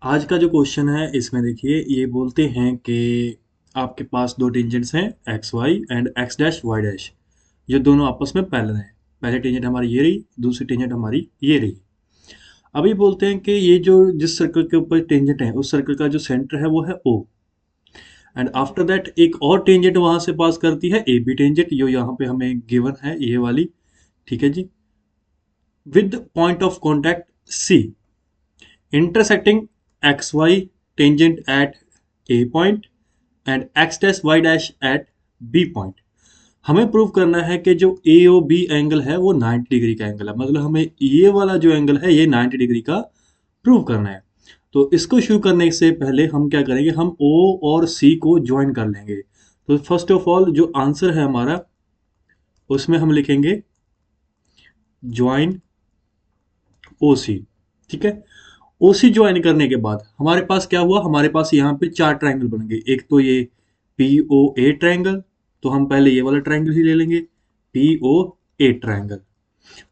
आज का जो क्वेश्चन है इसमें देखिए ये बोलते हैं कि आपके पास दो टेंजेंट्स हैं X Y and X dash Y dash जो दोनों आपस में पैरेलल हैं। पहले टेंजेंट हमारी ये रही, दूसरी टेंजेंट हमारी ये रही। अभी बोलते हैं कि ये जो जिस सर्कल के ऊपर टेंजेंट है उस सर्कल का जो सेंटर है वो है ओ, एंड आफ्टर दैट एक और टेंजेंट वहां से पास करती है ए बी टेंजेंट जो यहाँ पे हमें गिवन है ये वाली। ठीक है जी, with point of contact C intersecting xy tangent at A point and x dash y dash at B point। हमें प्रूव करना है कि जो ए ओ बी एंगल है वो 90 डिग्री का एंगल है, मतलब हमें ये वाला जो एंगल है ये 90 डिग्री का प्रूव करना है। तो इसको शुरू करने से पहले हम क्या करेंगे, हम ओ और सी को ज्वाइन कर लेंगे। तो फर्स्ट ऑफ ऑल जो आंसर है हमारा उसमें हम लिखेंगे ज्वाइन ओ सी। ठीक है, ओसी ज्वाइन करने के बाद हमारे पास क्या हुआ, हमारे पास यहाँ पे चार ट्रायंगल बन गए। एक तो ये पी ओ ए ट्रायंगल, तो हम पहले ये वाला ट्रायंगल ही ले लेंगे पी ओ ए ट्रायंगल,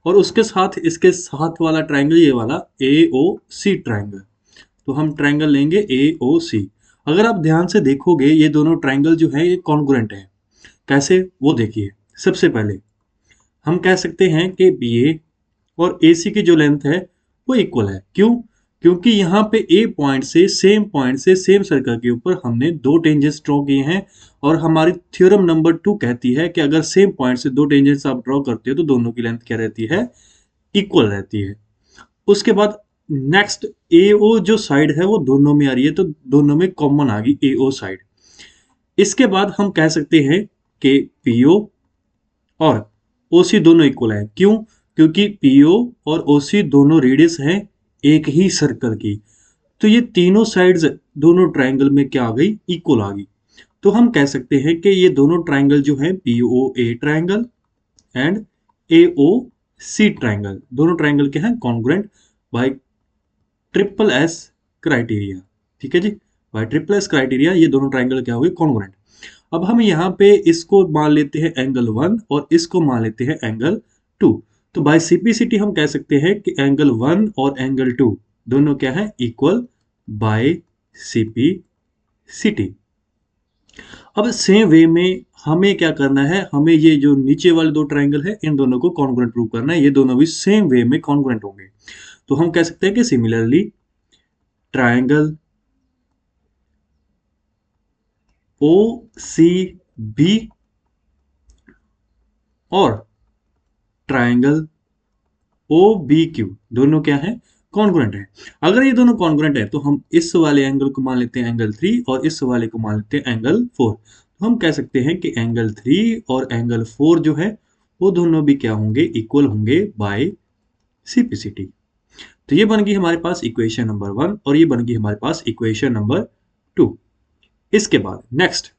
और उसके साथ इसके साथ वाला ट्रायंगल ये वाला ए ओ सी ट्रायंगल। तो हम ट्रायंगल लेंगे ए ओ सी। अगर आप ध्यान से देखोगे ये दोनों ट्रायंगल जो है ये कॉन्ग्रुएंट है। कैसे वो देखिए। सबसे पहले हम कह सकते हैं कि बी ए और ए सी की जो लेंथ है वो इक्वल है। क्यों? क्योंकि यहाँ पे ए पॉइंट से सेम सर्कल के ऊपर हमने दो टेंजेंट्स ड्रॉ किए हैं, और हमारी थ्योरम नंबर 2 कहती है कि अगर सेम पॉइंट से दो टेंजेंट्स आप ड्रॉ करते हो तो दोनों की लेंथ क्या रहती है, इक्वल रहती है। उसके बाद नेक्स्ट ए ओ जो साइड है वो दोनों में आ रही है, तो दोनों में कॉमन आ गई ए ओ साइड। इसके बाद हम कह सकते हैं कि पी ओ और OC दोनों इक्वल है। क्यों? क्योंकि PO और OC दोनों रेडियस हैं एक ही सर्कल की। तो ये तीनों साइड्स दोनों ट्रायंगल में क्या आ गई, इक्वल आ गई। तो हम कह सकते हैं कि ये दोनों ट्रायंगल जो है POA triangle and AOC triangle, दोनों ट्रायंगल के हैं congruent bye triple S criteria. ठीक है जी, बाय ट्रिपल एस क्राइटेरिया ये दोनों ट्रायंगल क्या हो गए, कॉन्ग्रुएंट। अब हम यहाँ पे इसको मान लेते हैं एंगल 1 और इसको मान लेते हैं एंगल 2। तो बाय सिंप्लिसिटी हम कह सकते हैं कि एंगल 1 और एंगल 2 दोनों क्या है, इक्वल बाय सिंप्लिसिटी। अब सेम वे में हमें क्या करना है, हमें ये जो नीचे वाले दो ट्रायंगल है इन दोनों को कॉन्ग्रुएंट प्रूव करना है। ये दोनों भी सेम वे में कॉन्ग्रुएंट होंगे। तो हम कह सकते हैं कि similarly triangle O C B और ट्रायंगल ओ बी क्यू दोनों क्या है, कॉन्ग्रुएंट है। अगर ये दोनों कॉन्ग्रुएंट है तो हम इस वाले एंगल को मान लेते हैं एंगल 3 और इस वाले को मान लेते हैं एंगल 4। तो हम कह सकते हैं कि एंगल 3 और एंगल 4 जो है वो दोनों भी क्या होंगे, इक्वल होंगे बाय सिंप्लिसिटी। तो ये बन गई हमारे पास इक्वेशन नंबर 1 और ये बन गई हमारे पास इक्वेशन नंबर 2। इसके बाद नेक्स्ट,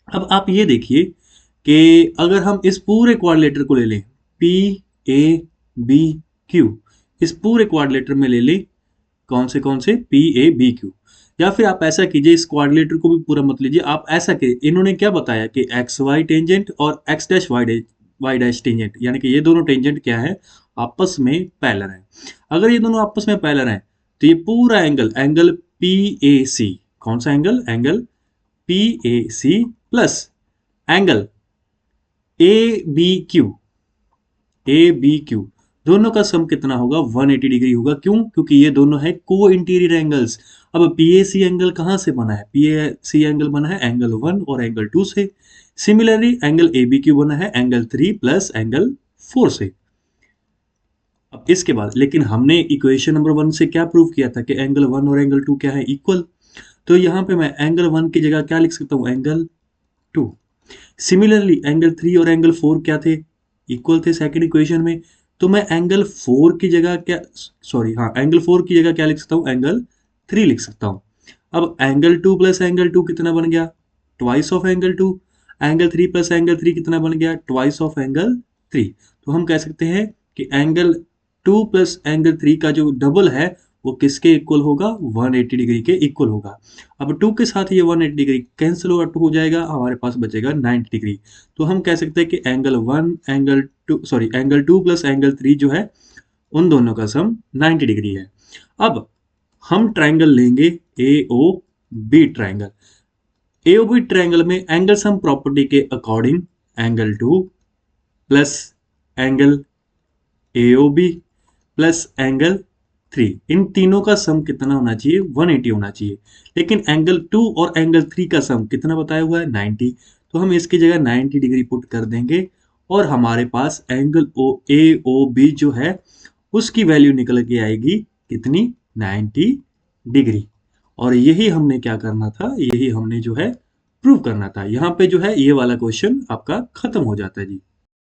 अब आप ये देखिए कि अगर हम इस पूरे क्वाड्रिलेटर को ले लें पी ए बी क्यू, इस पूरे क्वाड्रिलेटर में ले लें कौन से पी ए बी क्यू, या फिर आप ऐसा कीजिए इस क्वाड्रिलेटर को भी पूरा मत लीजिए, आप ऐसा कीजिए। इन्होंने क्या बताया कि एक्स वाई टेंजेंट और X dash Y dash tangent, यानी कि ये दोनों टेंजेंट क्या है, आपस में पैरेलल है। अगर ये दोनों आपस में पैरेलल है तो ये पूरा एंगल पी ए सी, कौन सा angle, angle P A C plus angle A B Q दोनों का सम कितना होगा, 180 डिग्री होगा। क्यों? क्योंकि ये दोनों है को इंटीरियर एंगल्स। अब पी ए सी एंगल कहां से बना है, पी ए सी एंगल बना है एंगल 1 और एंगल 2 से। Similarly angle A B Q बना है एंगल 3 प्लस एंगल 4 से। अब इसके बाद लेकिन हमने इक्वेशन नंबर 1 से क्या प्रूव किया था कि एंगल 1 और एंगल 2 क्या है, इक्वल। तो यहाँ पे मैं एंगल 1 की जगह क्या लिख सकता हूँ, एंगल 2। सिमिलरली एंगल 3 और एंगल 4 क्या थे, इक्वल थे सेकंड इक्वेशन में। तो मैं एंगल 4 की जगह क्या, सॉरी हाँ, एंगल 4 की जगह क्या लिख सकता हूँ, एंगल 3 लिख सकता हूँ। अब एंगल 2 प्लस एंगल 2 कितना बन गया, twice of angle 2। Angle 3 plus angle 3 कितना बन गया, ट्वाइस ऑफ एंगल 3। तो हम कह सकते हैं कि एंगल 2 प्लस एंगल 3 का जो डबल है वो किसके इक्वल होगा, 180 डिग्री के इक्वल होगा। अब 2 के साथ ये 180 डिग्री कैंसिल होगा, 2 हो जाएगा, हमारे पास बचेगा 90 डिग्री। तो हम कह सकते हैं कि एंगल 2 प्लस एंगल 3 जो है उन दोनों का सम 90 डिग्री है। अब हम ट्राइंगल लेंगे A O B triangle. A O B triangle में एंगल सम प्रॉपर्टी के according angle 2 plus angle A O B plus angle 3, इन तीनों का सम कितना होना चाहिए? 180 होना चाहिए। लेकिन एंगल 2 और एंगल 3 का सम कितना बताया हुआ है? 90। तो हम इसकी जगह 90 डिग्री पुट कर देंगे और हमारे पास एंगल ओ ए ओ बी जो है उसकी वैल्यू निकल के आएगी कितनी? 90 डिग्री। और यही हमने क्या करना था? यही हमने जो है प्रूव करना था। यहाँ पे जो है ये वाला क्वेश्चन आपका खत्म हो जाता है जी।